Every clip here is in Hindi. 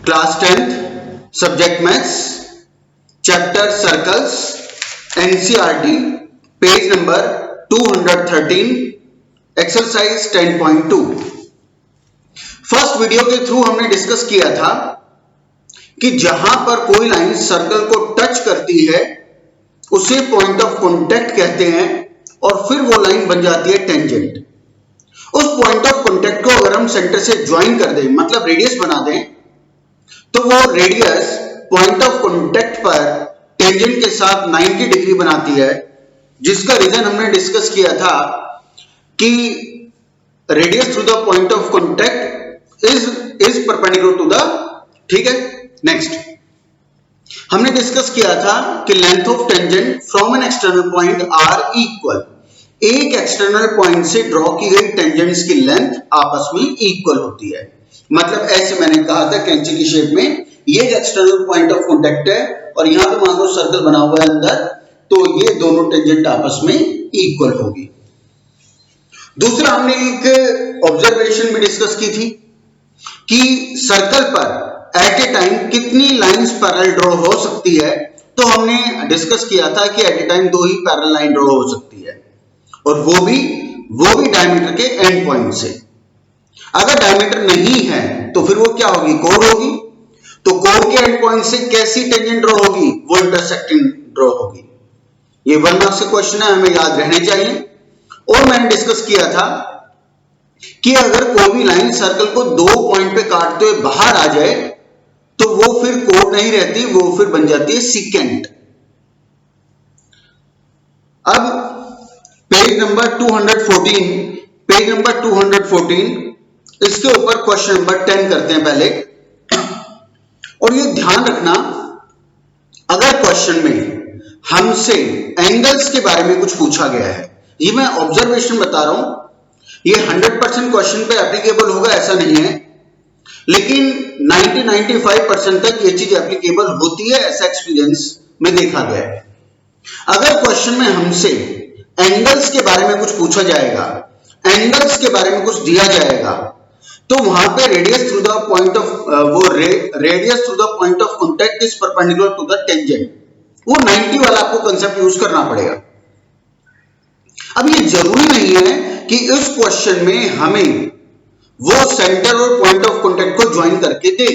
Class 10th subject maths chapter circles NCERT page number 213 exercise 10.2। First video के थ्रू हमने डिस्कस किया था कि जहां पर कोई लाइन सर्कल को टच करती है उसे पॉइंट ऑफ कांटेक्ट कहते हैं और फिर वो लाइन बन जाती है टेंजेंट। उस पॉइंट ऑफ कांटेक्ट को अगर हम सेंटर से ज्वाइन कर दें, मतलब रेडियस बना दें, तो वो रेडियस पॉइंट ऑफ कांटेक्ट पर टेंजेंट के साथ 90 डिग्री बनाती है, जिसका रीजन हमने डिस्कस किया था कि radius through the point of contact is perpendicular to the, ठीक है। नेक्स्ट हमने डिस्कस किया था कि length of tangent from an external point are equal, एक एक्सटर्नल पॉइंट से ड्रॉ की गई टेंजेंट्स की लेंथ आपस में इक्वल होती है। मतलब ऐसे मैंने कहा था कैंची की शेप में, ये एक्सटर्नल पॉइंट ऑफ कांटेक्ट है और यहां पे मान लो सर्कल बना हुआ है अंदर, तो ये दोनों टेंजेंट आपस में इक्वल होगी। दूसरा हमने एक ऑब्जर्वेशन भी डिस्कस की थी कि सर्कल पर एट ए टाइम कितनी लाइंस पैरेलल ड्रॉ हो सकती है। तो हमने डिस्कस किया था कि एट ए टाइम दो ही पैरेलल लाइन ड्रॉ हो सकती है और वो भी डायमीटर के एंड पॉइंट से। अगर डायमीटर नहीं है तो फिर वो क्या होगी, कोर होगी। तो कोर के एंड पॉइंट से कैसी टेंजेंट ड्रॉ होगी, वो इंटरसेक्टिंग ड्रॉ होगी। ये 1 मार्क्स का क्वेश्चन है, हमें याद रहने चाहिए। और मैंने डिस्कस किया था कि अगर कोई भी लाइन सर्कल को दो पॉइंट पे काटते हुए बाहर आ जाए तो वो फिर कोर नहीं रहती, वो फिर बन जाती है सीकेंट। अब पेज नंबर 214 इसके ऊपर क्वेश्चन नंबर 10 करते हैं पहले। और ये ध्यान रखना, अगर क्वेश्चन में हमसे एंगल्स के बारे में कुछ पूछा गया है, ये मैं ऑब्जर्वेशन बता रहा हूं, ये 100% क्वेश्चन पे एप्लीकेबल होगा ऐसा नहीं है, लेकिन 90-95% तक ये चीज एप्लीकेबल होती है, ऐसा एक्सपीरियंस में देखा गया है। अगर क्वेश्चन में हमसे एंगल्स के बारे में कुछ पूछा जाएगा, एंगल्स के बारे में कुछ दिया जाएगा, तो वहां पे radius through the point of contact is perpendicular to the tangent, वो 90 वाला आपको कांसेप्ट यूज करना पड़ेगा। अब ये जरूरी नहीं है कि इस क्वेश्चन में हमें वो सेंटर और पॉइंट ऑफ कांटेक्ट को ज्वाइन करके दे,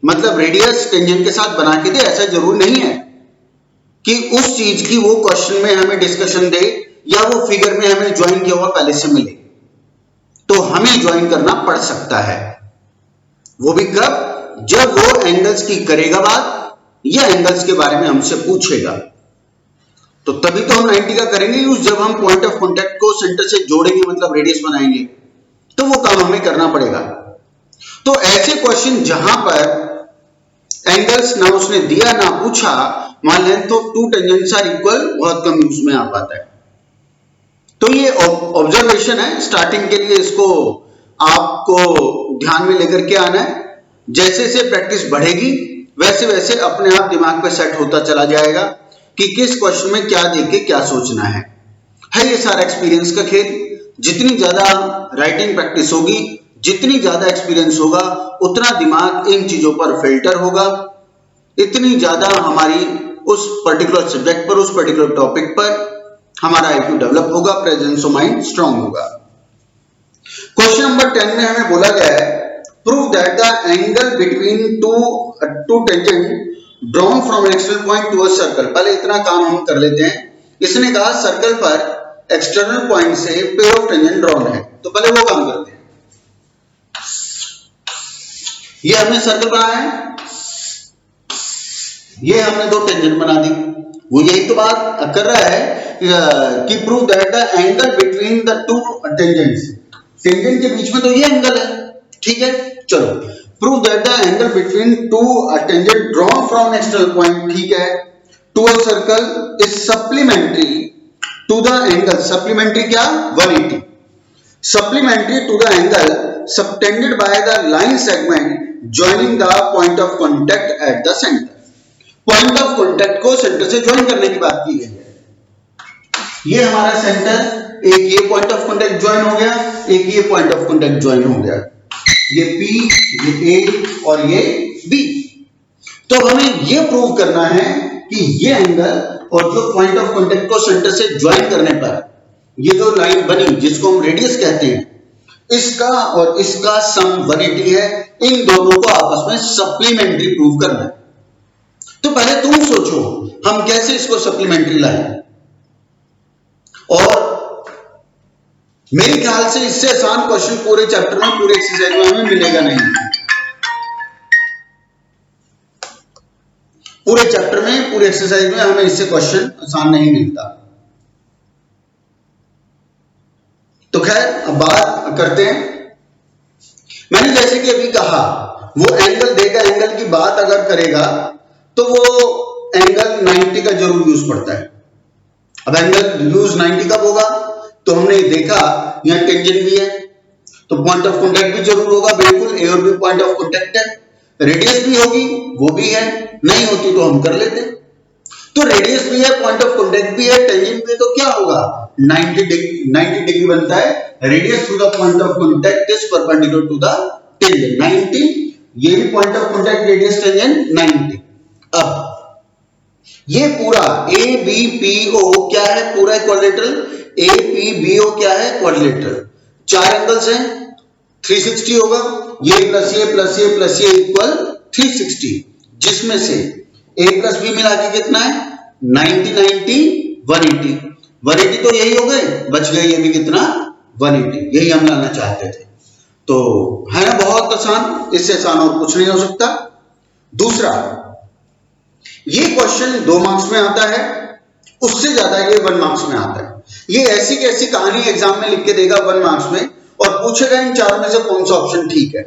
मतलब रेडियस टेंजेंट के साथ बना के दे, ऐसा जरूरी नहीं है कि उस चीज की वो क्वेश्चन में हमें डिस्कशन दे या वो फिगर में हमें ज्वाइन किया हुआ पहले से मिले। तो हमें ज्वाइन करना पड़ सकता है, वो भी कब, जब वो एंगल्स की करेगा बात या एंगल्स के बारे में हमसे पूछेगा। तो तभी तो हम 90 का करेंगे यूज, जब हम पॉइंट ऑफ कांटेक्ट को सेंटर से जोड़ेंगे, मतलब रेडियस बनाएंगे, तो वो काम हमें करना पड़ेगा। तो ऐसे क्वेश्चन जहां पर एंगल्स ना उसने दिया ना पूछा, वहां length of two tangents are equal बहुत कम यूज में आ पाता है। तो ये ऑब्जर्वेशन है, स्टार्टिंग के लिए इसको आपको ध्यान में लेकर के आना है। जैसे जैसे प्रैक्टिस बढ़ेगी वैसे वैसे अपने आप दिमाग पे सेट होता चला जाएगा कि किस क्वेश्चन में क्या देख के क्या सोचना है ये सारा एक्सपीरियंस का खेल। जितनी ज्यादा राइटिंग प्रैक्टिस होगी, जितनी ज्यादा एक्सपीरियंस होगा, उतना दिमाग इन चीजों पर फिल्टर होगा, इतनी ज्यादा हमारी उस पर्टिकुलर सब्जेक्ट पर, उस पर्टिकुलर टॉपिक पर हमारा IQ डेवलप होगा, प्रेजेंस ऑफ माइंड स्ट्रांग होगा। क्वेश्चन नंबर 10 में हमें बोला गया है, prove that the angle between two tangent drawn from an external point to a circle. पहले इतना काम हम कर लेते हैं। इसने कहा सर्कल पर एक्सटर्नल पॉइंट से पेयर ऑफ टेंजेंट ड्रॉन है, तो पहले वो काम करते हैं। ये हमने सर्कल बनाया है, ये हमने दो टेंजेंट बना दी। वो यही तो बात कर रहा है कि prove that the angle between the two tangents, tangent के बीच में तो ये एंगल है, ठीक है। चलो, prove that the angle between two tangent drawn from external point, ठीक है, to a circle is supplementary to the angle, supplementary क्या, 180, supplementary to the angle subtended by the line segment joining the point of contact at the centre. Point of contact को सेंटर से ज्वाइन करने की बात की गई है। ये हमारा सेंटर, एक ये पॉइंट ऑफ कांटेक्ट ज्वाइन हो गया, एक ये पॉइंट ऑफ कांटेक्ट ज्वाइन हो गया, ये P, ये A और ये बी। तो हमें यह प्रूव करना है कि ये एंगल और जो पॉइंट ऑफ कांटेक्ट को सेंटर से ज्वाइन करने पर ये जो लाइन बनी जिसको हम रेडियस कहते हैं, इसका और इसका सम 180 है। इन दोनों को आपस में सप्लीमेंट्री प्रूव करना है। तो पहले तुम सोचो हम कैसे इसको सप्लीमेंट्री लाएं, और मेरे ख्याल से इससे आसान क्वेश्चन पूरे चैप्टर में, पूरे एक्सरसाइज में हमें मिलेगा नहीं। पूरे चैप्टर में, पूरे एक्सरसाइज में हमें इससे क्वेश्चन आसान नहीं मिलता। तो खैर अब बात करते हैं। मैंने जैसे कि अभी कहा, वो एंगल देगा, एंगल की बात अगर करेगा तो वो एंगल 90 का जरूर यूज पड़ता है। अब एंगल यूज 90 कब होगा, तो हमने देखा यहां टेंजेंट भी है तो पॉइंट ऑफ कांटेक्ट भी जरूर होगा, बिल्कुल ए और बी पॉइंट ऑफ कांटेक्ट है। रेडियस भी होगी, वो भी है, नहीं होती तो हम कर लेते। तो रेडियस भी है, पॉइंट ऑफ कांटेक्ट भी है, टेंजेंट भी, तो क्या होगा 90 डिग्री बनता है। Radius to the point of contact is perpendicular to the tangent 90। ये भी point of contact, radius, tangent 90। अब ये पूरा ए बी पी ओ क्या है, पूरा quadrilateral. A P B O क्या है, क्वाड्रिलेटरल। 4 एंगल्स हैं, 360 होगा। ये प्लस ये प्लस ये प्लस ये इक्वल 360, जिसमें से ए प्लस बी मिला के कितना है 90 90 180। 180 तो यही हो गए, बच गए ये भी कितना 180। यही हम लाना चाहते थे। तो है ना बहुत आसान, इससे आसान और कुछ नहीं हो सकता। दूसरा, ये क्वेश्चन 2 मार्क्स में आता है, उससे ज्यादा ये 1 मार्क्स में आता है। ये ऐसी कैसी कहानी एग्जाम में लिख के देगा 1 मार्क्स में, और पूछेगा इन 4 में से कौन सा ऑप्शन ठीक है।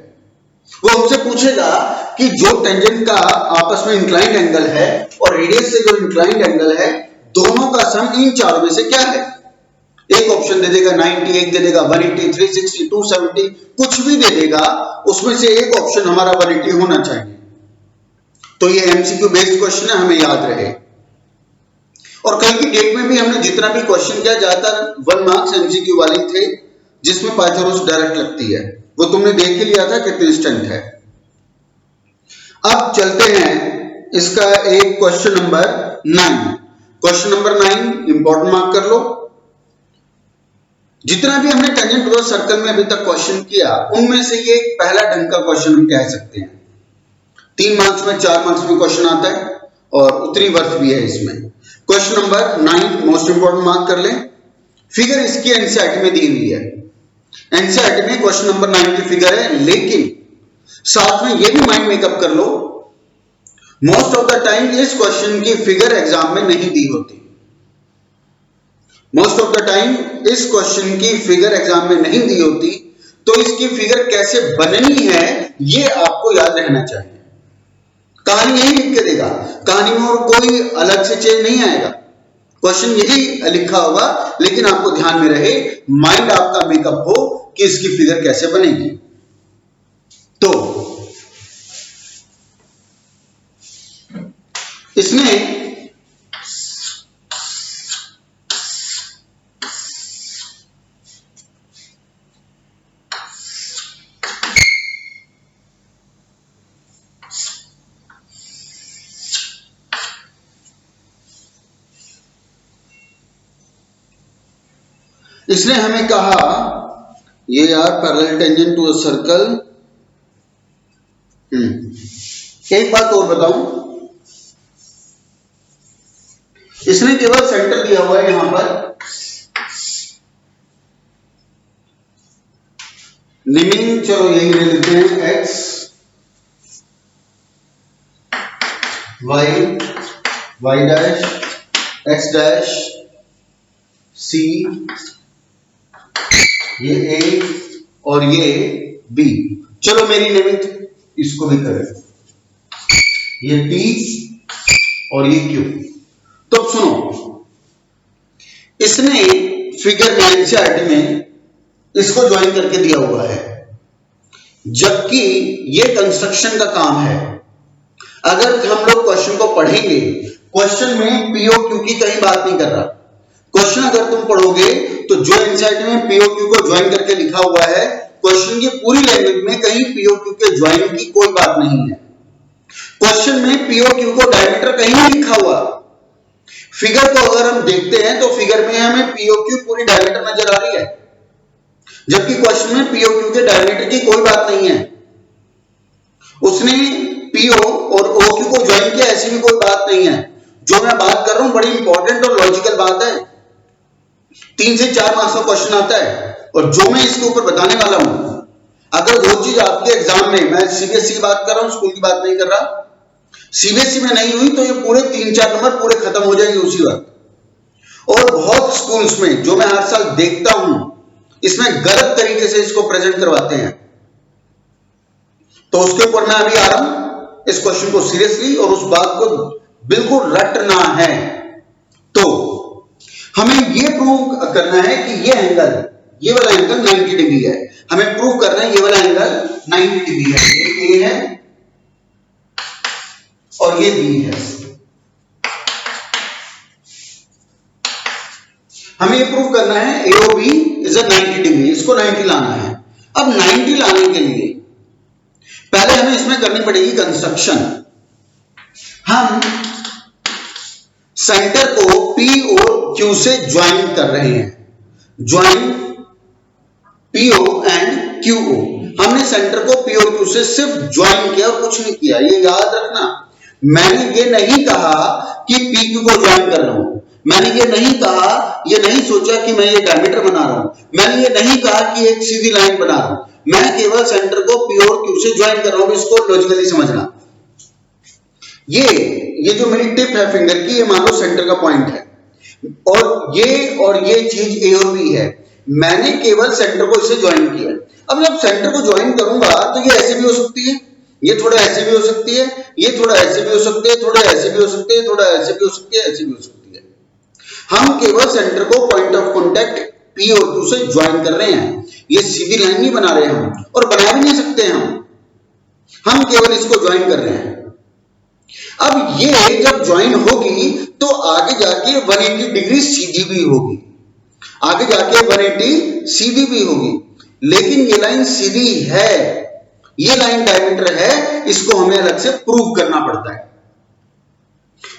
वो हमसे पूछेगा कि जो टेंजेंट का आपस में इंक्लाइंड एंगल है और रेडियस से जो इंक्लाइंड एंगल है, दोनों का सम इन 4 में से क्या है। एक ऑप्शन दे देगा 90, एक दे देगा 180, 360, 270, कुछ भी दे देगा, उसमें से एक ऑप्शन हमारा 180 होना चाहिए। तो ये एमसीक्यू बेस्ड क्वेश्चन है, हमें याद रहे। और कल की डेट में भी हमने जितना भी क्वेश्चन किया, ज्यादातर 1 मार्क्स एमसीक्यू वाले थे, जिसमें पाइथागोरस डायरेक्ट लगती है। वो तुमने देख ही लिया था कितनी स्ट्रेंथ है। अब चलते हैं इसका एक question number 9। Question number 9 important mark कर लो। जितना भी हमने टेंजेंट टू द सर्कल में अभी तक क्वेश्चन किया, उनमें से ये पहला ढंग का क्वेश्चन हम कह सकते हैं। 3 मार्क्स में, 4 मार्क्स में क्वेश्चन आता है और उतनी वर्थ भी है इसमें। Question number 9 most important mark कर लें। फिगर इसकी एनसीईआरटी में दी हुई है। एनसीईआरटी में क्वेश्चन नंबर 9 की फिगर है, लेकिन साथ में ये भी माइंड मेकअप कर लो, मोस्ट ऑफ द टाइम इस क्वेश्चन की फिगर एग्जाम में नहीं दी होती। मोस्ट ऑफ द टाइम इस क्वेश्चन की फिगर एग्जाम में नहीं दी होती, तो इसकी फिगर कैसे बननी है ये आपको याद रहना चाहिए। कहानी यही लिख के देगा, कहानी में और कोई अलग से चेंज नहीं आएगा, क्वेश्चन यही लिखा होगा, लेकिन आपको ध्यान में रहे, माइंड आपका मेकअप हो कि इसकी फिगर कैसे बनेगी। तो इसमें इसने हमें कहा, ये यार parallel tangent to a circle. एक बात और बताऊं, इसने केवल सेंटर दिया हुआ है यहां पर, लिमिट चलो यही ले लेते हैं, X Y, Y dash, X dash, C, ये ए और ये बी। चलो मेरी निमित्त इसको भी करें, ये टी और ये क्यू। तो सुनो, इसने फिगर में एनसीईआरटी में इसको ज्वाइन करके दिया हुआ है, जबकि ये कंस्ट्रक्शन का काम है। अगर हम लोग क्वेश्चन को पढ़ेंगे, क्वेश्चन में पीओ क्यू की कहीं बात नहीं कर रहा। क्वेश्चन अगर तुम पढ़ोगे तो जो एनसीईआरटी में पीओ क्यू को ज्वाइन करके लिखा हुआ है, क्वेश्चन की पूरी लैंग्वेज में कहीं पीओ क्यू के ज्वाइन की कोई बात नहीं है। क्वेश्चन में पीओ क्यू को डायमीटर कहीं नहीं लिखा हुआ। फिगर को अगर हम देखते हैं तो फिगर में हमें पीओ क्यू पूरी डायमीटर नजर आ रही है, जबकि क्वेश्चन में पीओ क्यू के डायमीटर की कोई बात नहीं है। उसने पीओ और ओ क्यू को ज्वाइन किया, ऐसी भी कोई बात नहीं है। जो मैं बात कर रहा हूं बड़ी इंपॉर्टेंट और लॉजिकल बात है, 3 से 4 मार्क्स का क्वेश्चन आता है। और जो मैं इसके ऊपर बताने वाला हूं, अगर वो चीज आपके एग्जाम में, मैं सीबीएसई की बात कर रहा हूं, स्कूल की बात नहीं कर रहा, सीबीएसई में नहीं हुई तो ये पूरे 3-4 नंबर पूरे खत्म हो जाएंगे उसी वक्त। और बहुत स्कूल्स में जो मैं हर साल देखता हूं, इसमें गलत तरीके से इसको प्रेजेंट करवाते हैं। तो उसके ऊपर मैं अभी आ रहा हूं, इस क्वेश्चन को सीरियसली और उस बात को बिल्कुल रटना है। तो हमें ये प्रूव करना है कि ये एंगल, ये वाला एंगल 90 डिग्री है। हमें प्रूव करना है ये वाला एंगल 90 डिग्री है। ये A है और ये B है। हमें ये प्रूव करना है AOB इज अ 90 डिग्री, इसको 90 लाना है। अब 90 लाने के लिए पहले हमें इसमें करनी पड़ेगी कंस्ट्रक्शन। हम सेंटर को P और Q से ज्वाइन कर रहे हैं, ज्वाइन PO एंड QO। हमने सेंटर को P और Q से सिर्फ ज्वाइन किया और कुछ नहीं किया, ये याद रखना। मैंने ये नहीं कहा कि PQ को ज्वाइन कर रहा हूं, मैंने ये नहीं कहा, ये नहीं सोचा कि मैं ये डायमीटर बना रहा हूं, मैंने ये नहीं कहा कि एक सीधी लाइन बना रहा हूं, मैं केवल सेंटर को P और Q से ज्वाइन कर रहा हूं। इसको लॉजिकली समझना। ये जो मेरी टिप है फिंगर की, ये मान लो सेंटर का पॉइंट है और ये चीज A और B है। मैंने केवल सेंटर को इससे ज्वाइन किया। अब जब सेंटर को ज्वाइन करूंगा तो ये ऐसे भी हो सकती है, ये थोड़ा ऐसे भी हो सकती है, ये थोड़ा ऐसे भी हो सकती है, थोड़ा ऐसे भी हो सकती है, थोड़ा ऐसे भी हो सकती है, ऐसे भी हो सकती है। हम केवल सेंटर को पॉइंट ऑफ कॉन्टैक्ट P और Q से ज्वाइन कर रहे हैं, ये सीधी लाइन नहीं बना रहे हम, और बना भी नहीं सकते हम केवल इसको ज्वाइन कर रहे हैं। अब ये जब ज्वाइन होगी तो आगे जाके 180 डिग्री सीधी भी होगी, आगे जाके 180 सीधी भी होगी। लेकिन ये लाइन सीधी है, ये लाइन डायमीटर है, इसको हमें अलग से प्रूव करना पड़ता है,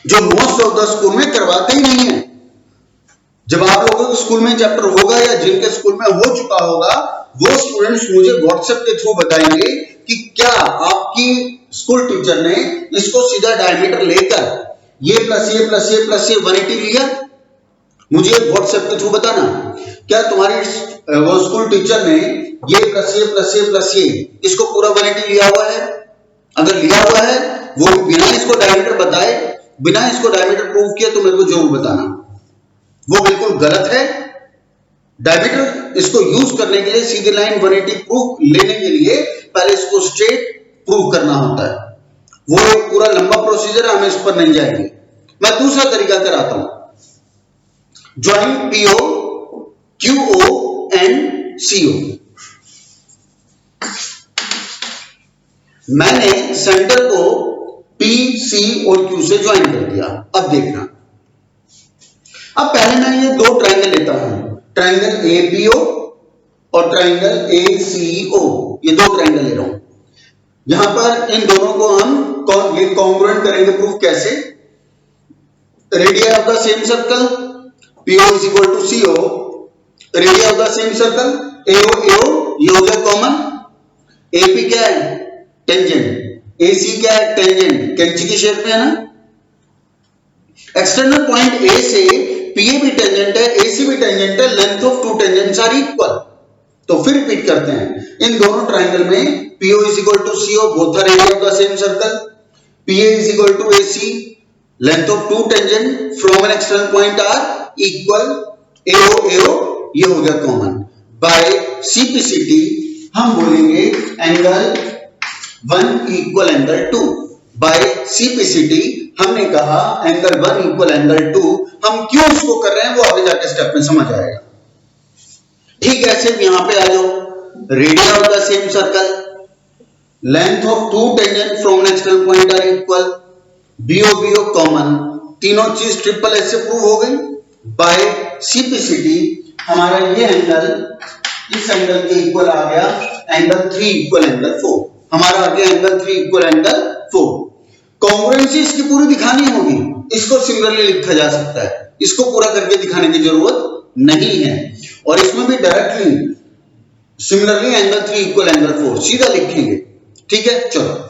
जो मोस्ट ऑफ द स्कूल में करवाते ही नहीं है। जब आप लोगों के स्कूल में चैप्टर होगा या जिनके स्कूल में हो चुका होगा, वो स्टूडेंट्स मुझे व्हाट्सएप के थ्रू बताएंगे कि क्या आपकी स्कूल टीचर ने इसको सीधा डायमीटर लेकर ये प्लस ये प्लस ये प्लस ये 180 लिया। मुझे व्हाट्सएप के थ्रू बताना, क्या तुम्हारी वो स्कूल टीचर ने ये प्लस ये प्लस ये प्लस ये इसको पूरा 180 लिया हुआ है? अगर लिया हुआ है, वो बिना इसको डायमीटर बताए, बिना इसको डायमीटर प्रूव किया, तो मेरे को जरूर बताना। वो बिल्कुल गलत है। डायमीटर इसको यूज करने के लिए, सीधी लाइन 180 प्रूफ लेने के लिए पहले इसको स्ट्रेट प्रूव करना होता है। वो एक पूरा लंबा प्रोसीजर है, हम इस पर नहीं जाएंगे। मैं दूसरा तरीका कराता हूं, join PO QO and CO। मैंने सेंटर को P, C और Q से ज्वाइन कर दिया। अब देखना, अब पहले मैं ये दो ट्रायंगल लेता हूं, ट्रायंगल APO और ट्रायंगल ACO। ये दो ट्रायंगल ले रहा हूं। यहां पर इन दोनों को हम ये कॉन्ग्रुएंट करेंगे। प्रूफ कैसे? Radius of the same circle PO is equal to CO, radius of the same circle AO ये हो गया कॉमन। AP क्या है? टेंजेंट। AC क्या है? टेंजेंट, कैंची की शेप में है ना। एक्सटर्नल पॉइंट A से PA भी टेंजेंट है, AC भी टेंजेंट है, length of two tangents are equal. तो फिर रिपीट करते हैं, इन दोनों ट्रायंगल में PO is equal to CO, both are area of the same circle, PA is equal to AC, length of two tangent from an external point are equal, AO ये हो गया कॉमन। बाय CPCT हम बोलेंगे angle 1 equal angle 2। By CPCT हमने कहा एंगल 1 इक्वल एंगल 2। हम क्यों इसको कर रहे हैं वो आगे जाके स्टेप में समझ आएगा। ठीक है, सिर्फ यहां पे आ जाओ, radius of the same circle, length of two tangent from an external point are equal, BO common, तीनों चीज ट्रिपल एस से प्रूव हो गई। बाय CPCT हमारा ये एंगल इस एंगल के इक्वल आ गया, एंगल 3 इक्वल एंगल 4। हमारा आ गया एंगल 3 इक्वल एंगल 4। कॉन्ग्रुएंसी इसकी पूरी दिखानी होगी, इसको सिमिलरली लिखा जा सकता है, इसको पूरा करके दिखाने की जरूरत नहीं है। और इसमें भी directly similarly angle 3 equal angle 4 सीधा लिखेंगे। ठीक है, चलो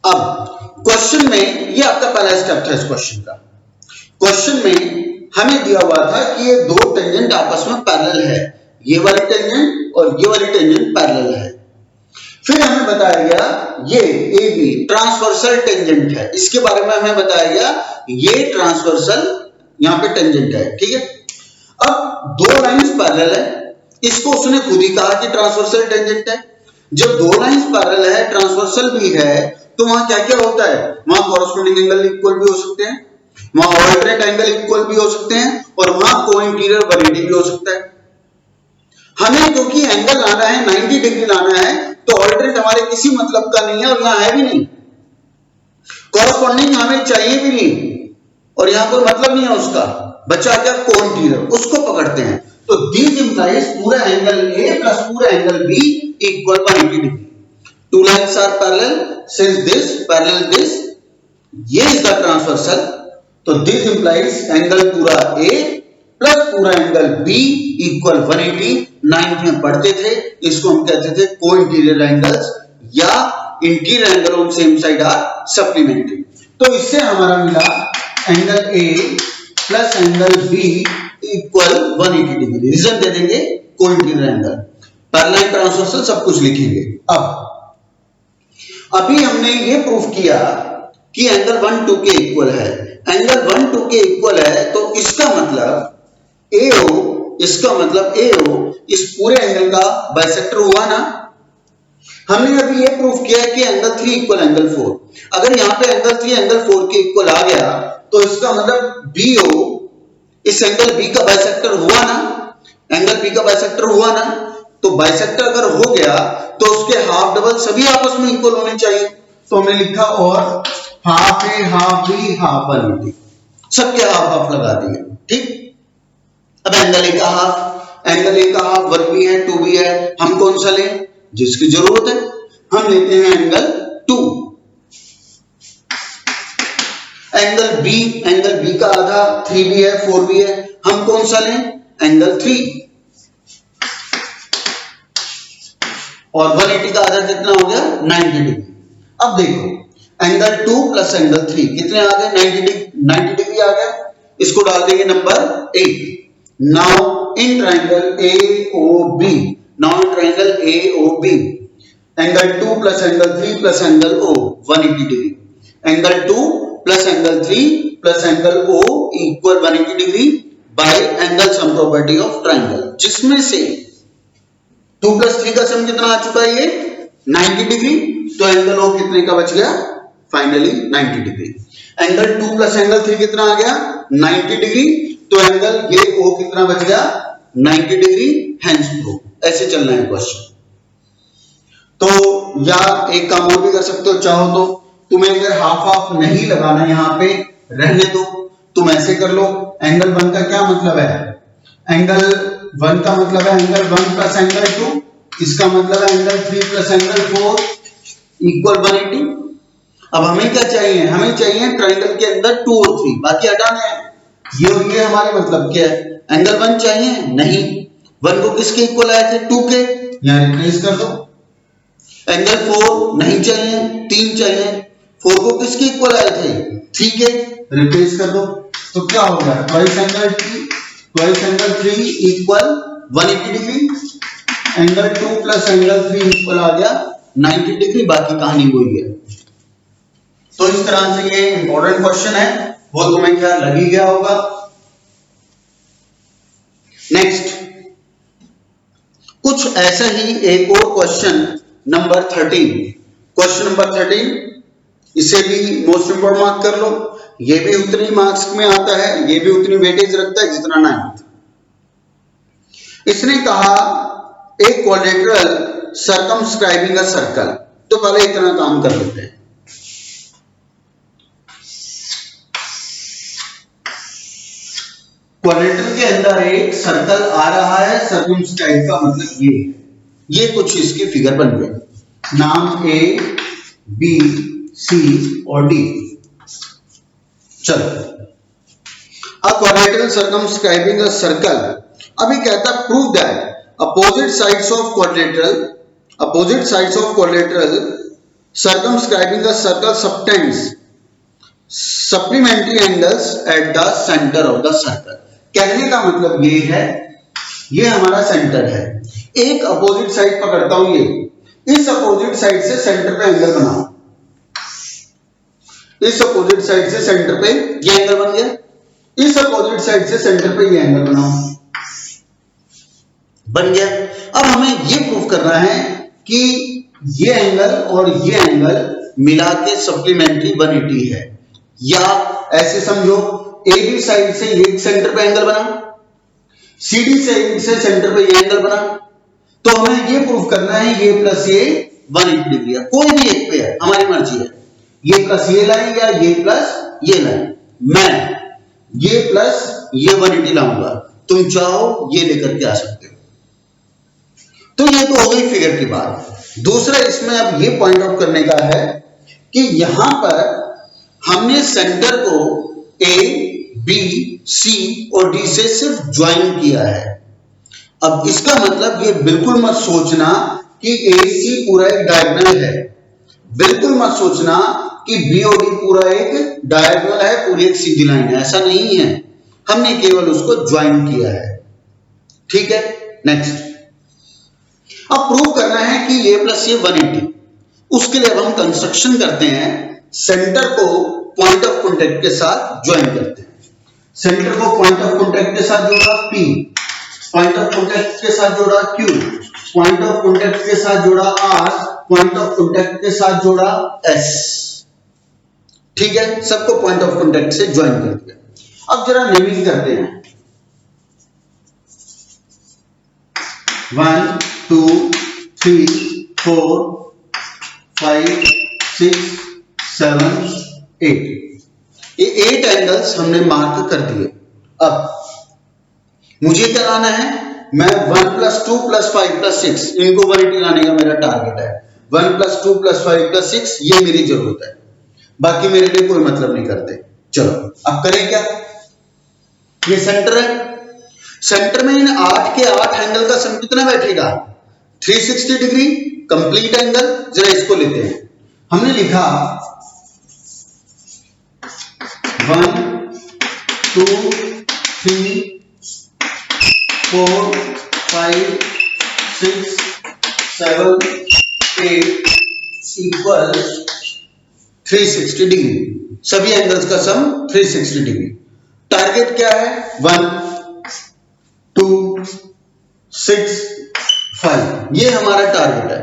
अब क्वेश्चन में ये आपका पहला स्टेप था। इस क्वेश्चन का क्वेश्चन में हमें दिया हुआ था कि ये दो टेंजेंट आपस में पैरेलल है, ये वाली टेंजेंट और ये वाली टेंजेंट पैरेलल है। फिर हमें बताया गया ये AB ट्रांसवर्सल टेंजेंट है, इसके बारे में हमें बताया गया ये ट्रांसवर्सल यहां पे टेंजेंट है। ठीक है, अब दो लाइंस पैरेलल है, इसको उसने खुद ही कहा कि ट्रांसवर्सल टेंजेंट है। जब दो लाइंस पैरेलल है, ट्रांसवर्सल भी है, तो वहां क्या क्या होता है, वहां कॉरेस्पॉन्डिंग एंगल इक्वल भी हो सकते हैं, वहां ऑल्टरनेट एंगल इक्वल भी हो सकते हैं, और वहां कोइंटीरियर 180 भी हो सकता है। हमें क्योंकि एंगल लाना है 90 डिग्री लाना है, तो ऑल्टरनेट हमारे किसी मतलब का नहीं है और यहां है भी नहीं, कॉरेस्पॉन्डिंग हमें चाहिए भी नहीं और यहां कोई मतलब नहीं है उसका, बचा क्या कोइंटीरियर, उसको पकड़ते हैं। तो दिस इंप्लाइज पूरा एंगल A प्लस पूरा angle B equal 180 degree. Two lines are parallel since this parallel this, ये इज द ट्रांसवर्सल। तो दिस इंप्लाइज एंगल पूरा A प्लस पूरा एंगल B इक्वल 180। नाइन्थ में पढ़ते थे, इसको हम कहते थे कोइंटीरियर एंगल्स या interior angle on same side are supplementary. तो इससे हमारा मिला angle A plus angle B equal 180 degree. Reason दे देंगे कोइंटीरियर एंगल, पैरेलल ट्रांसवर्सल सब कुछ लिखेंगे। अब अभी हमने ये प्रूफ किया कि एंगल 1 2 के इक्वल है, एंगल 1 2 के इक्वल है, तो इसका मतलब AO इस पूरे एंगल का बाइसेक्टर हुआ ना। हमने अभी ये प्रूफ किया है कि एंगल 3 इक्वल एंगल 4। अगर यहां पे एंगल 3 एंगल 4 के इक्वल आ गया, तो इसका मतलब BO इस एंगल B का बाइसेक्टर हुआ ना, एंगल B का बाइसेक्टर हुआ ना। तो बाइसेक्टर अगर हो गया तो उसके हाफ डबल सभी आपस में इक्वल होने चाहिए। तो हमने लिखा और half A half B half 180, सबके हाफ हाफ लगा दिए। ठीक, अब एंगल A का हाफ 1B है 2B है, हम कौन सा लें जिसकी जरूरत है, हम लेते हैं एंगल 2। एंगल B का आधा 3B है 4B है, हम कौन सा लें एंगल 3। और 180 का आधा कितना हो गया 90 डिग्री। अब देखो एंगल 2 प्लस एंगल 3 कितने आ गए 90 डिग्री आ गया, इसको डाल देंगे number 8। Now in triangle AOB, angle 2 plus angle 3 plus angle O 180 degree, angle 2 plus angle 3 plus angle O equal 180 degree by angle sum property of triangle, जिसमें से 2 प्लस 3 का सम कितना आ चुका है ये 90 डिग्री। तो एंगल O कितने का बच गया finally 90 degree. Angle 2 plus angle 3 कितना आ गया 90 डिग्री, तो एंगल ये O कितना बच गया 90 डिग्री, हेंस प्रूव। ऐसे चलना है क्वेश्चन। तो या एक काम और भी कर सकते हो, चाहो तो तुम्हें अगर हाफ हाफ नहीं लगाना यहां पे रहने दो, तुम ऐसे कर लो। एंगल 1 का क्या मतलब है, एंगल 1 का मतलब है एंगल 1 प्लस एंगल 2, इसका मतलब है एंगल 3 प्लस एंगल 4 इक्वल 180। अब हमें क्या चाहिए, हमें चाहिए ट्रायंगल के अंदर 2 और 3, बाकी हटाने हैं। ये और ये हमारे मतलब क्या है, एंगल 1 चाहिए नहीं, 1 को किसके इक्वल आए थे 2 के, यहां रिप्लेस कर दो। एंगल 4 नहीं चाहिए 3 चाहिए, 4 को किसके इक्वल आए थे 3 के, रिप्लेस कर दो। तो क्या हो गया twice angle 3 equal 180 degree, angle 2 plus angle 3 equal आ गया 90 डिग्री, बाकी कहानी वही है। तो इस तरह से ये इंपॉर्टेंट क्वेश्चन है, वो तुम्हें क्या लग ही गया होगा। नेक्स्ट कुछ ऐसा ही एक और क्वेश्चन नंबर 13, क्वेश्चन नंबर 13, इसे भी मोस्ट इंपोर्टेंट मार्क कर लो। ये भी उतनी मार्क्स में आता है, ये भी उतनी वेटेज रखता है जितना 9th। इसने कहा एक क्वाड्रेटरल सर्कमस्क्राइबिंग अ सर्कल, तो पहले इतना काम कर लेते हैं। क्वाड्रेटर के अंदर एक सर्कल आ रहा है, सर्कमस्क्राइब का मतलब ये कुछ इसकी फिगर बन गई। नाम A B सी और डी। चलो, अ क्वाड्रेटिकल सर्कमस्क्राइबिंग अ सर्कल। अभी कहता prove that opposite sides of quadrilateral circumscribing a circle subtends supplementary angles at the center of the circle। कहने का मतलब ये है, ये हमारा सेंटर है, एक अपोजिट साइड पकड़ता हूं, ये इस अपोजिट साइड से सेंटर पे एंगल बनाओ, इस अपोजिट साइड से सेंटर पे ये एंगल बन गया, इस अपोजिट साइड से सेंटर पे ये एंगल बनाओ, बन गया। अब हमें ये प्रूफ करना है कि ये एंगल और ये एंगल मिला के सप्लीमेंट्री 180 है, या ऐसे समझो ए बी साइड से ये सेंटर पे एंगल बना, सी डी साइड से सेंटर पे ये एंगल बना, तो हमें ये प्रूफ करना है ये प्लस ये 180 डिग्री है, कोई भी एक पे है, हमारी मर्जी है, ये प्लस ये लाइन या ये प्लस ये लाइन। मैं ये प्लस ये 180 लाऊंगा, तुम चाहो ये लेकर के आ सकते हो। तो ये तो हो गई फिगर की बात। दूसरा इसमें अब ये पॉइंट आउट करने का है कि यहां पर हमने सेंटर को ए बी सी और डी से सिर्फ ज्वाइन किया है। अब इसका मतलब ये बिल्कुल मत सोचना कि ए सी पूरा एक डायगोनल है, बिल्कुल मत सोचना कि बी और डी पूरा एक डायगोनल है, पूरी एक सीधी लाइन है, ऐसा नहीं है, हमने केवल उसको ज्वाइन किया है। ठीक है, नेक्स्ट। अब प्रूव करना है कि ये प्लस ये 180, उसके लिए अब हम कंस्ट्रक्शन करते हैं, सेंटर को पॉइंट ऑफ कॉन्टैक्ट के साथ ज्वाइन करते हैं। सेंटर को पॉइंट ऑफ कॉन्टैक्ट के साथ जोड़ा P, पॉइंट ऑफ कॉन्टैक्ट के साथ जोड़ा Q, पॉइंट ऑफ कॉन्टैक्ट के साथ जोड़ा R, पॉइंट ऑफ कॉन्टैक्ट के साथ जोड़ा S। ठीक है, सबको पॉइंट ऑफ कॉन्टैक्ट से ज्वाइन कर दिया। अब जरा नेमिंग करते हैं, 1 2 3 4 5 6 7 8, ये 8 एंगल्स हमने मार्क कर दिए। अब मुझे क्या लाना है, मैं 1 + 2 + 5 + 6 इनको 180 लाने का मेरा टारगेट है। 1 + 2 + 5 + 6 ये मेरी जरूरत है, बाकी मेरे लिए कोई मतलब नहीं करते। चलो अब करें क्या, ये सेंटर है, सेंटर में इन 8 के 8 एंगल का सम कितना बैठेगा, 360 डिग्री कंप्लीट एंगल। जरा इसको लेते हैं, हमने लिखा 1 2 3 4 5 6 7 8 इक्वल 360 डिग्री, सभी एंगल्स का सम 360 डिग्री। टारगेट क्या है, 1 2 6 5, ये हमारा टारगेट है।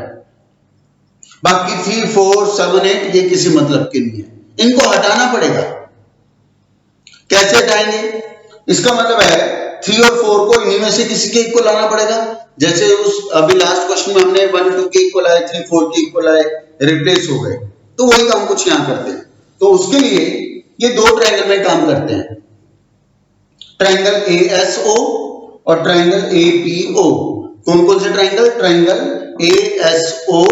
बाकी 3 4 7 8 ये किसी मतलब के नहीं है, इनको हटाना पड़ेगा। कैसे हटाएंगे, इसका मतलब है 3 और 4 को इन्हीं में से किसी के इक्वल लाना पड़ेगा। जैसे उस अभी लास्ट क्वेश्चन में हमने 1 2 के इक्वल आए, 3 4 के इक्वल आए, रिप्लेस हो गए, तो वही काम कुछ यहां करते हैं। तो उसके लिए ये दो ट्रायंगल में काम करते हैं, ट्रायंगल ASO और ट्रायंगल APO। कौन कौन से triangle, triangle ASO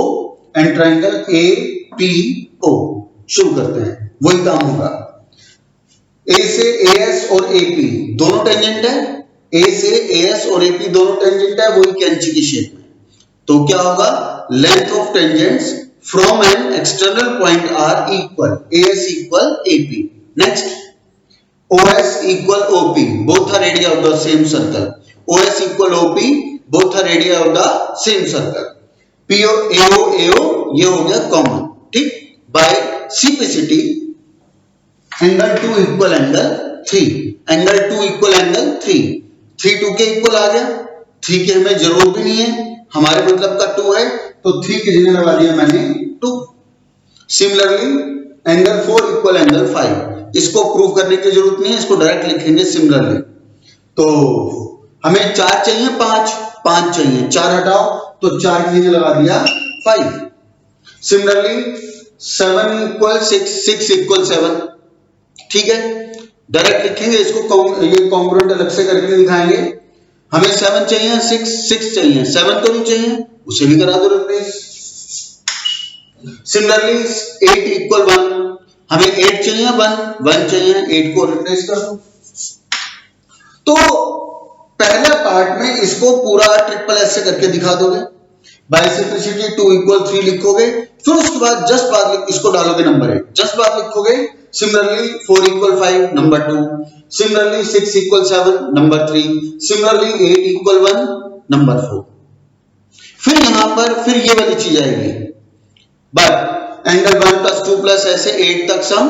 and triangle APO। शुरू करते हैं, वही काम होगा। A से AS और AP दोनों टेंजेंट है, A से AS और AP दोनों टेंजेंट है, वही कैंची की शेप में। तो क्या होगा, length of tangents from an external point are equal AS equal AP। Next, OS equal OP, both are radii of the same circle. OS equal OP, both are radii of the same circle. PO AO AO ये हो गया कॉमन, ठीक। By CPCT angle 2 equal angle 3, angle 2 equal angle 3, 3 2 के इक्वल आ गया, 3 की हमें जरूरत भी नहीं है, हमारे मतलब का 2 है, तो 3 की जगह लगा दिया मैंने 2। सिमिलरली एंगल 4 इक्वल एंगल 5, इसको प्रूव करने की जरूरत नहीं है, इसको डायरेक्ट लिखेंगे सिमिलरली। तो हमें 4 चाहिए, 5 चाहिए, 4 हटाओ तो 4 की जगह लगा दिया 5। सिमिलरली 7 इक्वल 6, 6 इक्वल 7, ठीक है, डायरेक्ट लिखेंगे इसको, ये कॉन्ग्रुएंट अलग से करके दिखाएंगे। हमें 7 चाहिए, 6 चाहिए, 7 तो नहीं चाहिए, उसे भी करा दो रिप्लेस। सिमिलरली 8 इक्वल 1, हमें 8 चाहिए 1 चाहिए, 8 को रिप्लेस कर दो। तो पहले पार्ट में इसको पूरा ट्रिपल एस से करके दिखा दोगे, बाय सिंप्लिसिटी 2 इक्वल 3 लिखोगे, फिर उसके बाद जस्ट बाद इसको डालोगे नंबर 8, जस्ट बाद लिखोगे similarly 4 equal 5 number 2, similarly 6 equal 7 number 3, similarly 8 equal 1 number 4। फिर यहां पर फिर ये वाली चीज आएगी, बट एंगल 1 प्लस 2 प्लस ऐसे 8 तक सम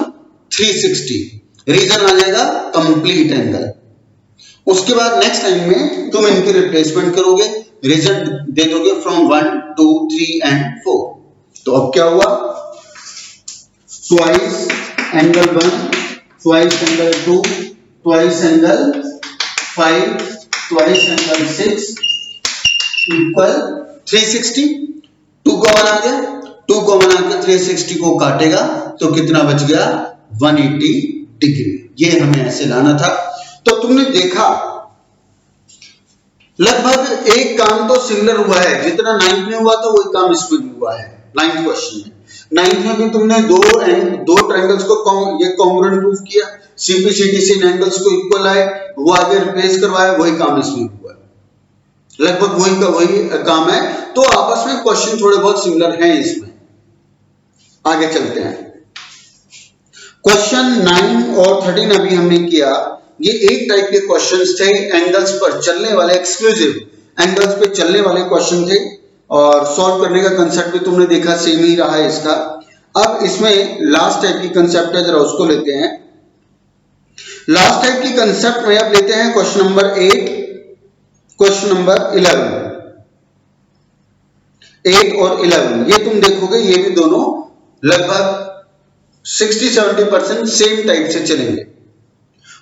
360, रीजन आ जाएगा कंप्लीट एंगल। उसके बाद नेक्स्ट टाइम में तुम इनकी रिप्लेसमेंट करोगे, रिजल्ट दे दोगे फ्रॉम 1 2 3 एंड 4। तो अब क्या हुआ, twice angle 1 twice angle 2 twice angle 5 twice angle 6 equal 360। 2 common आ गया, 2 कॉमन आके 360 को काटेगा तो कितना बच गया 180 डिग्री। ये हमें ऐसे लाना था। तो तुमने देखा लगभग एक काम तो सिमिलर हुआ है, जितना 9th में हुआ था वही काम इसमें भी हुआ है। 9th क्वेश्चन में 9th में भी तुमने दो ट्रायंगल्स को ये कॉन्ग्रुएंट प्रूफ किया, सिंप्लिसिटी से इन एंगल्स को इक्वल आए, वो आगे रिप्लेस करवाया, वही काम इसमें हुआ है। लगभग वही काम है। तो आपस में क्वेश्चन थोड़े बहुत सिमिलर हैं इसमें। आगे चलते हैं। क्वेश्चन 9 और 13 अभी हमने किया, ये एक टाइप के क्वेश्चंस थे, एंगल्स पर चलने वाले, एक्सक्लूसिव एंगल्स पे चलने वाले क्वेश्चन थे, और सॉल्व करने का कंसेप्ट भी तुमने देखा सेम ही रहा है इसका। अब इसमें लास्ट टाइप की कंसेप्ट है, जरा उसको लेते हैं। लास्ट टाइप की कंसेप्ट में अब लेते हैं क्वेश्चन नंबर 8, क्वेश्चन नंबर 11। 8 और 11 ये तुम देखोगे, ये भी दोनों लगभग 60-70% सेम टाइप से चलेंगे।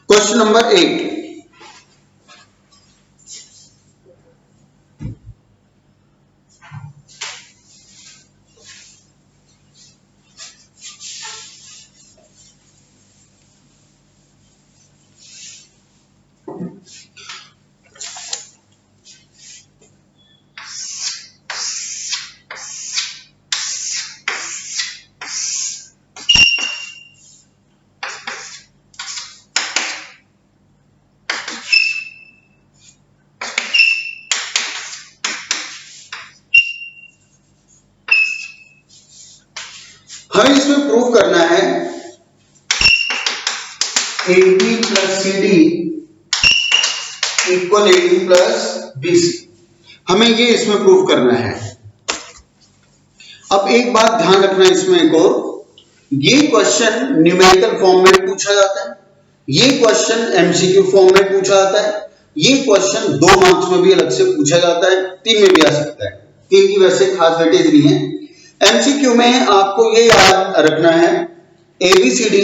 क्वेश्चन नंबर 8, हमें इसमें प्रूव करना है AB plus CD equal AD plus BC। हमें ये इसमें प्रूव करना है। अब एक बात ध्यान रखना इसमें एक और, ये क्वेश्चन न्यूमेरिकल फॉर्म में पूछा जाता है, ये क्वेश्चन MCQ फॉर्म में पूछा जाता है, ये क्वेश्चन 2 मार्क्स में भी अलग से पूछा जाता है, 3 में भी आ सकता है। 3 की वैसे खास वेटेज नहीं है। MCQ में आपको ये याद रखना है, ABCD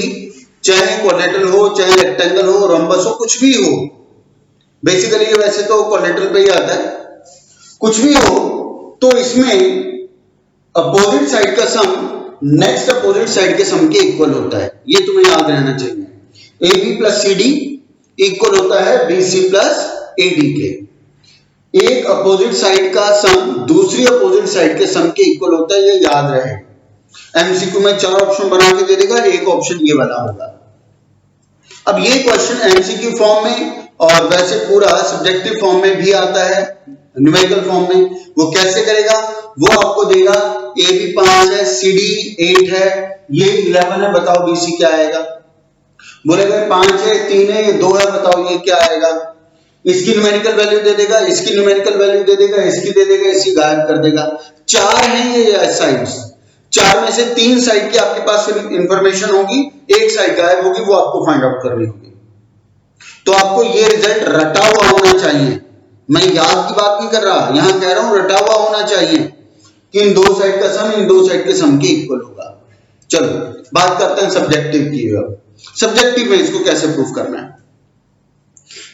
चाहे क्वाड्रेटल हो, चाहे रेक्टेंगल हो, रोम्बस हो, कुछ भी हो, बेसिकली ये वैसे तो क्वाड्रेटल पे ही आता है, कुछ भी हो, तो इसमें अपोजिट साइड का सम नेक्स्ट अपोजिट साइड के सम के इक्वल होता है। ये तुम्हें याद रहना चाहिए। AB प्लस CD इक्वल होता है BC प्लस AD के। एक अपोजिट साइड का सम दूसरी अपोजिट साइड के सम के इक्वल होता है, ये याद रहे। MCQ में 4 ऑप्शन बना के दे देगा, एक ऑप्शन ये वाला होगा। अब ये क्वेश्चन MCQ फॉर्म में और वैसे पूरा सब्जेक्टिव फॉर्म में भी आता है, न्यूमेरिकल फॉर्म में। वो कैसे करेगा, वो आपको देगा AB 5 है, CD 8 है, ये 11 है, बताओ BC क्या आएगा। बोलेगा 5 है, 3 है, ये 2 है, बताओ ये क्या आएगा। इसकी न्यूमेरिकल वैल्यू दे देगा, इसकी न्यूमेरिकल वैल्यू दे देगा, इसकी दे देगा, इसकी गायब कर देगा। 4 हैं ये साइड्स, 4 में से 3 साइड की आपके पास इंफॉर्मेशन होगी, एक साइड गायब होगी, वो आपको फाइंड आउट करनी होगी। तो आपको ये रिजल्ट रटा हुआ होना चाहिए। मैं याद की बात नहीं कर रहा, यहां कह रहा हूं रटा हुआ होना चाहिए कि इन 2 साइड का सम इन 2 साइड के सम के इक्वल होगा। चलो बात करते हैं सब्जेक्टिव की। सब्जेक्टिव में इसको कैसे प्रूफ करना है।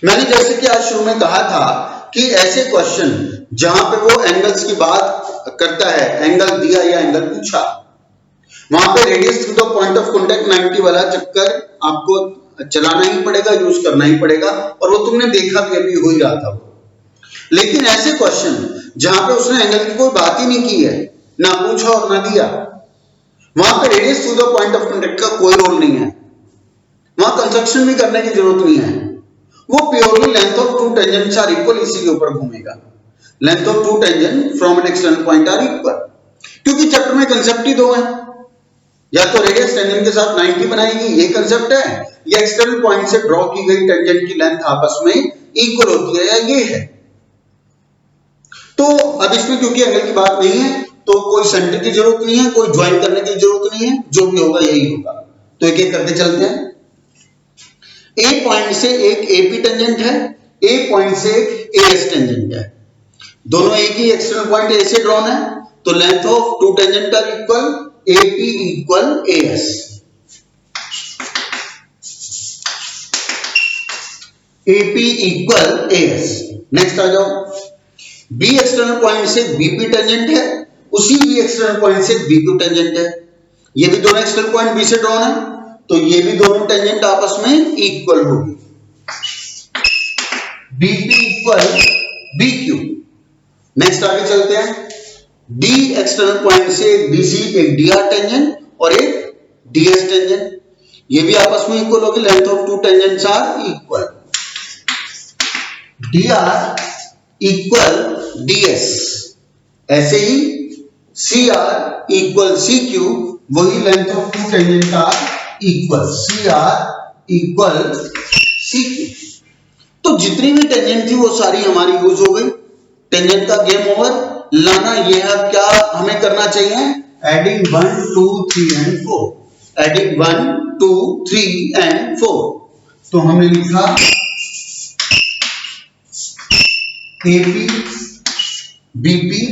मैंने जैसे कि आज शुरू में कहा था कि ऐसे क्वेश्चन जहां पे वो एंगल्स की बात करता है, एंगल दिया या एंगल पूछा, वहां पे radius through the point of contact 90 वाला चक्कर आपको चलाना ही पड़ेगा, यूज करना ही पड़ेगा, और वो तुमने देखा भी अभी हो ही रहा था वो। लेकिन ऐसे क्वेश्चन जहां पे उसने एंगल की कोई बात ही नहीं की है, ना पूछा और ना दिया, वहां पे radius to the point of contact का कोई रोल नहीं है, वहां कंस्ट्रक्शन भी करने की जरूरत नहीं है, वो purely length of two tangents are equal इसी के ऊपर घूमेगा। Length of two tangent from an external point are equal, क्योंकि चैप्टर में कंसेप्ट ही दो है, या तो रेडियस टेंजेंट के साथ 90 बनाएगी, ये कंसेप्ट है, या एक्सटर्नल पॉइंट से ड्रॉ की गई टेंजेंट की लेंथ आपस में इक्वल होती है, या ये है। तो अब इसमें क्योंकि एंगल की बात नहीं है तो कोई सेंटर की जरूरत नहीं है, कोई ज्वाइन करने की जरूरत नहीं है, जो भी होगा यही होगा। तो एक एक करके चलते हैं। ए पॉइंट से एक एपी टेंजेंट है, ए पॉइंट से एक एएस टेंजेंट है, दोनों एक ही एक्सटर्नल पॉइंट ए से ड्रॉन है, तो length of two tangent are equal, AP equal AS. AP equal AS. Next आ जाओ, बी एक्सटर्नल पॉइंट से बीपी टेंजेंट है, उसी बी एक्सटर्नल पॉइंट से बीक्यू टेंजेंट है, ये भी दोनों एक्सटर्नल पॉइंट बी से ड्रॉन है, तो ये भी दोनों टेंजेंट आपस में इक्वल होगी, बीपी इक्वल बीक्यू। नेक्स्ट आगे चलते हैं, डी एक्सटर्नल पॉइंट से एक बीसी, एक डीआर टेंजेंट और एक डीएस टेंजेंट, ये भी आपस में इक्वल होगी, length of two tangents are equal, DR equal DS. ऐसे ही C R equal C Q, वही length of two tangent are equal, C R equal C Q. तो जितनी भी टेंजेंट थी वो सारी हमारी यूज हो गई, टेंजेंट का गेम ओवर। लाना ये है, क्या हमें करना चाहिए, एडिंग 1 2 3 एंड 4, एडिंग 1 2 3 एंड 4। तो हमने लिखा AP BP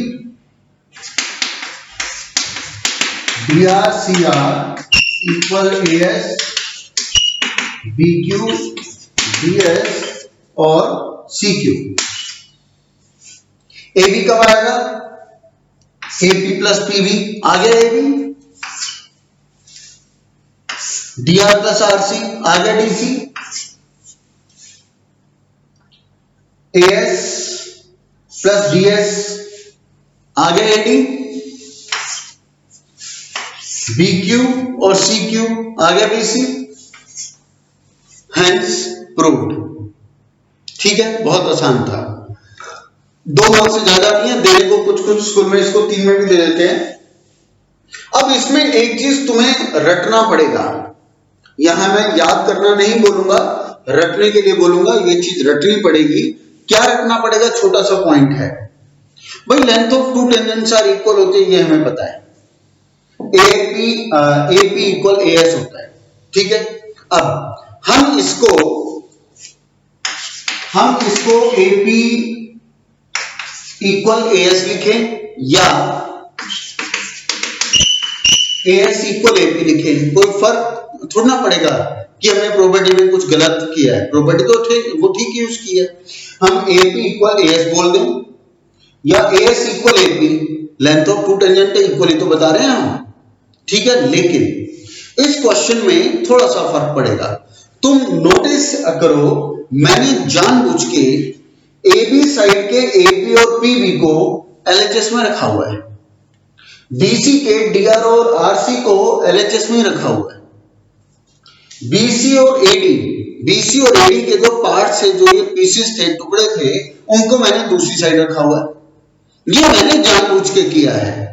DR CR equal AS BQ DS और सीक्यू। एबी कब आएगा, एपी प्लस पीबी आ गया, एबी डीआर प्लस आरसी आ गया, डीसी एएस प्लस डीएस आ गया, एडी बीक्यू और सीक्यू आ गया, बीसी। Hence proved. ठीक है, बहुत आसान था, 2 मार्क्स से ज्यादा नहीं है, देने को कुछ स्कूल में इसको 3 में भी दे देते हैं। अब इसमें एक चीज तुम्हें रटना पड़ेगा, यहां मैं याद करना नहीं बोलूंगा, रटने के लिए बोलूंगा, ये चीज रटनी पड़ेगी। क्या रखना पड़ेगा, छोटा सा पॉइंट है भाई, length of two tangents are equal होते हैं, ये हमें पता है, एपी इक्वल एएस होता है। ठीक है, अब हम इसको एपी इक्वल एएस लिखें या एएस इक्वल एपी लिखें, कोई फर्क थोड़ा ना पड़ेगा कि हमने प्रॉपर्टी में कुछ गलत किया है, प्रॉपर्टी तो वो ठीक यूज की है। हम एपी इक्वल एएस बोल दें या AS equal AP, length of two tangent equal ही तो बता रहे हैं हम। ठीक है, लेकिन इस क्वेश्चन में थोड़ा सा फर्क पड़ेगा। तुम नोटिस करो, मैंने जानबूझ के एबी साइड के एपी और पीबी को एलएचएस में रखा हुआ है, बीसी के डीआर और आरसी को एलएचएस में रखा हुआ है, बीसी और एडी के जो पार्ट से जो ये पीसेस थे, टुकड़े थे, उनको मैंने दूसरी साइड रखा हुआ है। ये मैंने जानबूझ के किया है,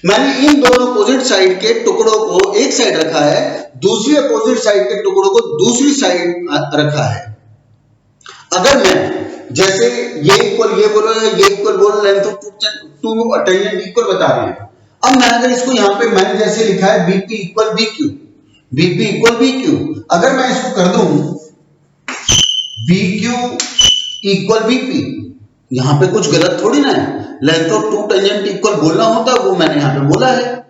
मैंने इन दोनों अपोजिट साइड के टुकड़ों को एक साइड रखा है, दूसरी अपोजिट साइड के टुकड़ों को दूसरी साइड रखा है। अगर मैं जैसे ये इक्वल ये बोलो या ये इक्वल बोलो, length of two tangent equal बता रहे हैं। अब मैं अगर इसको यहां पे मैंने जैसे लिखा है BP equal BQ, BP equal BQ, अगर मैं इसको कर दूं बीक्यू इक्वल बीपी, यहां पे कुछ गलत थोड़ी ना है, length of two tangent equal बोलना होता है, वो मैंने यहां पे बोला है।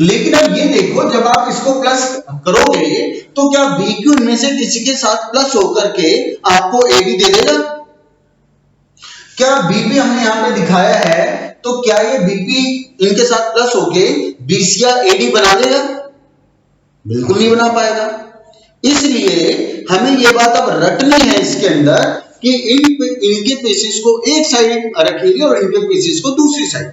लेकिन अब ये देखो, जब आप इसको प्लस करोगे तो क्या बीक्यू इनमें से किसी के साथ प्लस होकर के आपको एडी दे देगा? क्या बीपी हमने यहां पे दिखाया है, तो क्या ये बीपी इनके साथ प्लस होके बीसी या एडी बना देगा? बिल्कुल नहीं बना पाएगा। इसलिए हमें ये बात अब रटनी है इसके अंदर कि इनके पीसेस को एक साइड रखेंगे और इनके पीसेस को दूसरी साइड।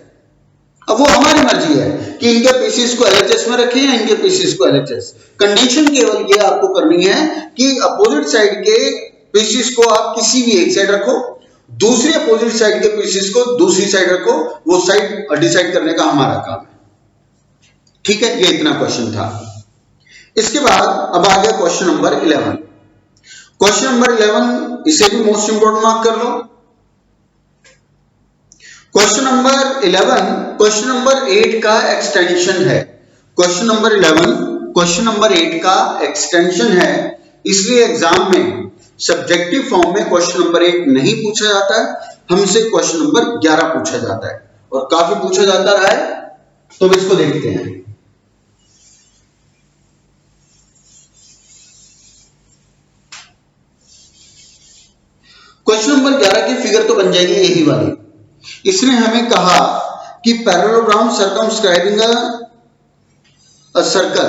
अब वो हमारी मर्जी है कि इनके पीसीस को एलएचएस में रखें या इनके पीसीस को एलएचएस। कंडीशन केवल ये आपको करनी है कि अपोजिट साइड के पीसीस को आप किसी भी एक साइड रखो, दूसरी अपोजिट साइड के पीसीस को दूसरी साइड रखो, वो साइड डिसाइड करने का हमारा काम है। ठीक है, ये इतना क्वेश्चन था। इसके बाद अब आ गया क्वेश्चन नंबर 11। क्वेश्चन नंबर 11 इसे भी मोस्ट इंपोर्टेंट मार्क कर लो। क्वेश्चन नंबर 11 क्वेश्चन नंबर 8 का एक्सटेंशन है। क्वेश्चन नंबर 11 क्वेश्चन नंबर 8 का एक्सटेंशन है, इसलिए एग्जाम में सब्जेक्टिव फॉर्म में क्वेश्चन नंबर 8 नहीं पूछा जाता है, हमसे क्वेश्चन नंबर 11 पूछा जाता है और काफी पूछा जाता रहा है। तो इसको देखते हैं। क्वेश्चन नंबर 11 की फिगर तो बन जाएगी यही वाली। इसने हमें कहा कि पैरेललोग्राम सर्कमस्क्राइबिंग अ सर्कल,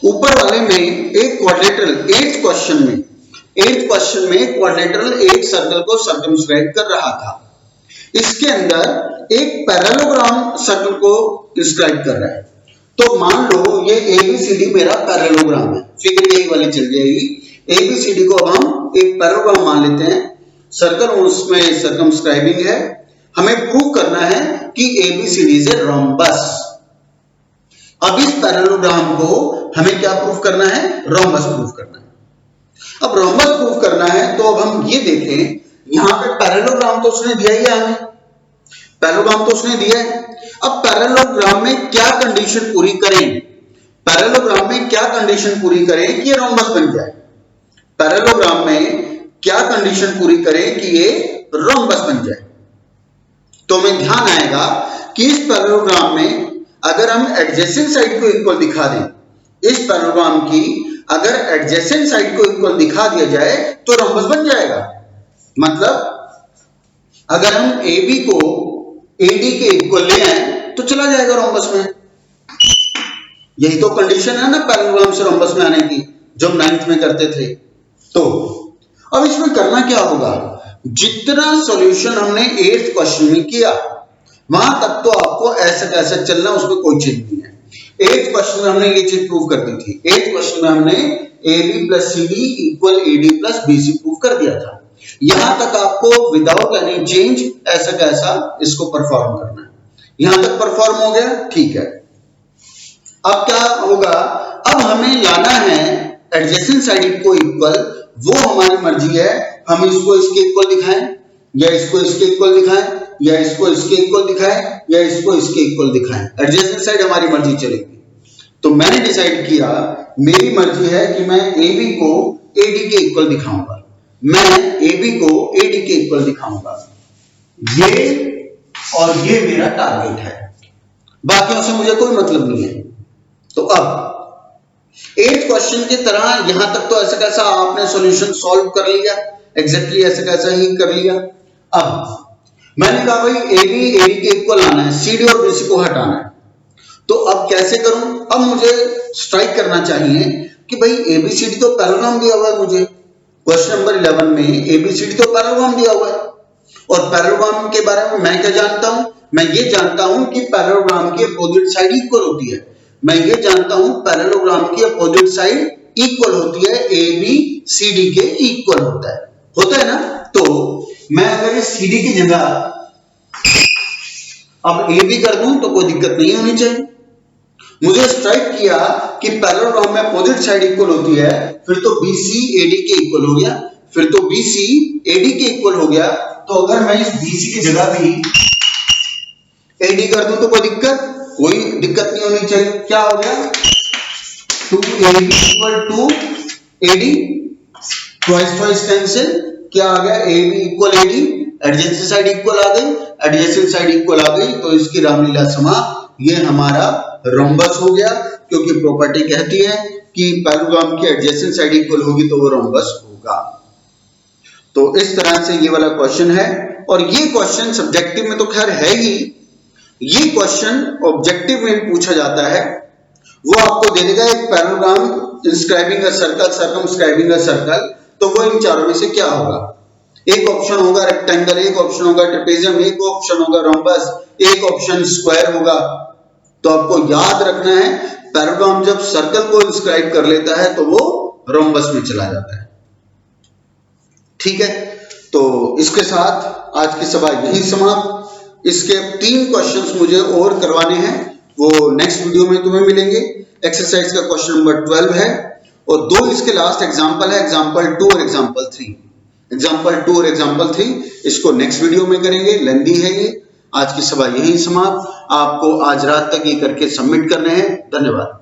ऊपर वाले में एक क्वाड्रिलेटरल 8th क्वेश्चन में क्वाड्रिलेटरल एक सर्कल को सर्कमस्क्राइब कर रहा था। इसके अंदर एक पैरेललोग्राम सर्कल को डिस्क्राइब कर रहा है। तो मान लो ये एबीसीडी मेरा पैरेललोग्राम है, फिगर यही वाली चल जाएगी। एबीसीडी को अब हम एक पैरेललोग्राम मान लेते हैं, सर्कल उसमें सर्कमस्क्राइबिंग है। हमें प्रूव करना है कि एबीसीडी इज ए रोम्बस। अब इस पैरेललोग्राम को हमें क्या प्रूव करना है? रोम्बस प्रूव करना है। अब रोम्बस प्रूव करना है तो अब हम ये देखें, यहां पे पैरेललोग्राम तो उसने दिया ही है, हमें पैरेललोग्राम तो उसने दिया है। अब पैरेललोग्राम में क्या कंडीशन पूरी करें? पैरेललोग्राम में क्या कंडीशन पूरी करें कि ये रोम्बस बन जाए? पैरेललोग्राम में क्या कंडीशन पूरी करें कि ये रोम्बस बन जाए? तो हमें ध्यान आएगा कि इस पैरेललोग्राम में अगर हम एडजेसेंट साइड को इक्वल दिखा दें, इस पैरेललोग्राम की अगर एडजेसेंट साइड को इक्वल दिखा दिया जाए तो रोम्बस बन जाएगा। मतलब अगर हम AB को AD के इक्वल ले आए तो चला जाएगा रोम्बस में। यही तो कंडीशन है ना पैरेललोग्राम से रोम्बस में आने की, जो 9th में करते थे। तो अब इसमें करना क्या होगा? जितना सॉल्यूशन हमने 8th क्वेश्चन में किया वहां तक तो आपको ऐसा कैसा चलना, उसमें कोई चेंज नहीं है। 8th क्वेश्चन में हमने ये चीज प्रूव कर दी थी। 8th क्वेश्चन में हमने AB plus CD equal AD plus BC prove कर दिया था। यहां तक आपको विदाउट एनी चेंज ऐसा कैसा इसको परफॉर्म करना है। यहां तक परफॉर्म हो गया, ठीक है। अब क्या होगा? अब हमें लाना है एडजेसेंट साइड को इक्वल, वो हमारी मर्जी है। हम इसको इसके इक्वल दिखाएं या इसको इसके इक्वल दिखाएं या इसको इसके इक्वल दिखाएं या इसको इसके इक्वल दिखाएं, एडजेसेंट साइड हमारी मर्जी चलेगी। तो मैंने डिसाइड किया, मेरी मर्जी है कि मैं AB को AD के इक्वल दिखाऊंगा, मैं AB को AD के इक्वल दिखाऊंगा। ये और ये मेरा टारगेट है, बाकियों से मुझे कोई मतलब नहीं है। तो अब 8th क्वेश्चन की तरह यहां तक तो ऐसा कैसा आपने सॉल्यूशन सॉल्व कर लिया, एग्जैक्टली ऐसा कैसा ही कर लिया। अब मैंने कहा भाई AB AD के इक्वल आना है, CD और BC को हटाना है। तो अब कैसे करूं? अब मुझे स्ट्राइक करना चाहिए कि भाई ABCD तो पैरेललोग्राम दिया हुआ है मुझे। क्वेश्चन नंबर 11 में ABCD तो पैरेललोग्राम दिया हुआ है और पैरेललोग्राम के बारे में मैं क्या जानता हूं? मैं ये जानता हूं कि पैरेललोग्राम की अपोजिट साइड इक्वल होती है। मैं ये जानता हूं पैरेललोग्राम की अपोजिट साइड इक्वल होती है, ABCD के इक्वल होता है ना। तो मैं अगर इस CD की जगह अब AB कर दूं तो कोई दिक्कत नहीं होनी चाहिए। मुझे स्ट्राइक किया कि पैरेललोग्राम में अपोजिट साइड इक्वल होती है, फिर तो BC AD के इक्वल हो गया, फिर तो BC AD के इक्वल हो गया। तो अगर मैं इस BC की जगह भी AD कर दूं तो कोई दिक्कत नहीं होनी चाहिए। क्या हो गया? 2AB equal to AD, twice cancel, क्या आ गया? AB equal AD, adjacent side equal आ गई, एडजेसेंट साइड इक्वल आ गई तो इसकी रामलीला समाप्त। ये हमारा रोम्बस हो गया, क्योंकि प्रॉपर्टी कहती है कि पैरेललोग्राम की एडजेसेंट साइड इक्वल होगी तो वो रोम्बस होगा। तो इस तरह से ये वाला क्वेश्चन है। और ये क्वेश्चन सब्जेक्टिव में तो खैर है ही, ये क्वेश्चन ऑब्जेक्टिव में भी पूछा जाता है। वो आपको दे देगा एक parallelogram inscribing a circle, circumscribing a circle, तो वो इन चारों में से क्या होगा? एक ऑप्शन होगा रेक्टेंगल, एक ऑप्शन होगा ट्रेपेजियम, एक ऑप्शन होगा रोम्बस, एक ऑप्शन स्क्वायर होगा। तो आपको याद रखना है पैरेललोग्राम जब सर्कल को इंस्क्राइब कर लेता है तो वो रोम्बस में चला जाता है। ठीक है, तो इसके साथ आज की सभा यही समाप्त। इसके 3 क्वेश्चंस मुझे और करवाने हैं, वो नेक्स्ट वीडियो में तुम्हें मिलेंगे। एक्सरसाइज का क्वेश्चन नंबर 12 है और 2 इसके लास्ट एग्जांपल है, एग्जांपल 2 और एग्जांपल 3। एग्जांपल 2 और एग्जांपल 3 इसको नेक्स्ट वीडियो में करेंगे, लेंदी है ये। आज की सभा यही समाप्त। आपको आज रात तक ये करके सबमिट करने हैं। धन्यवाद।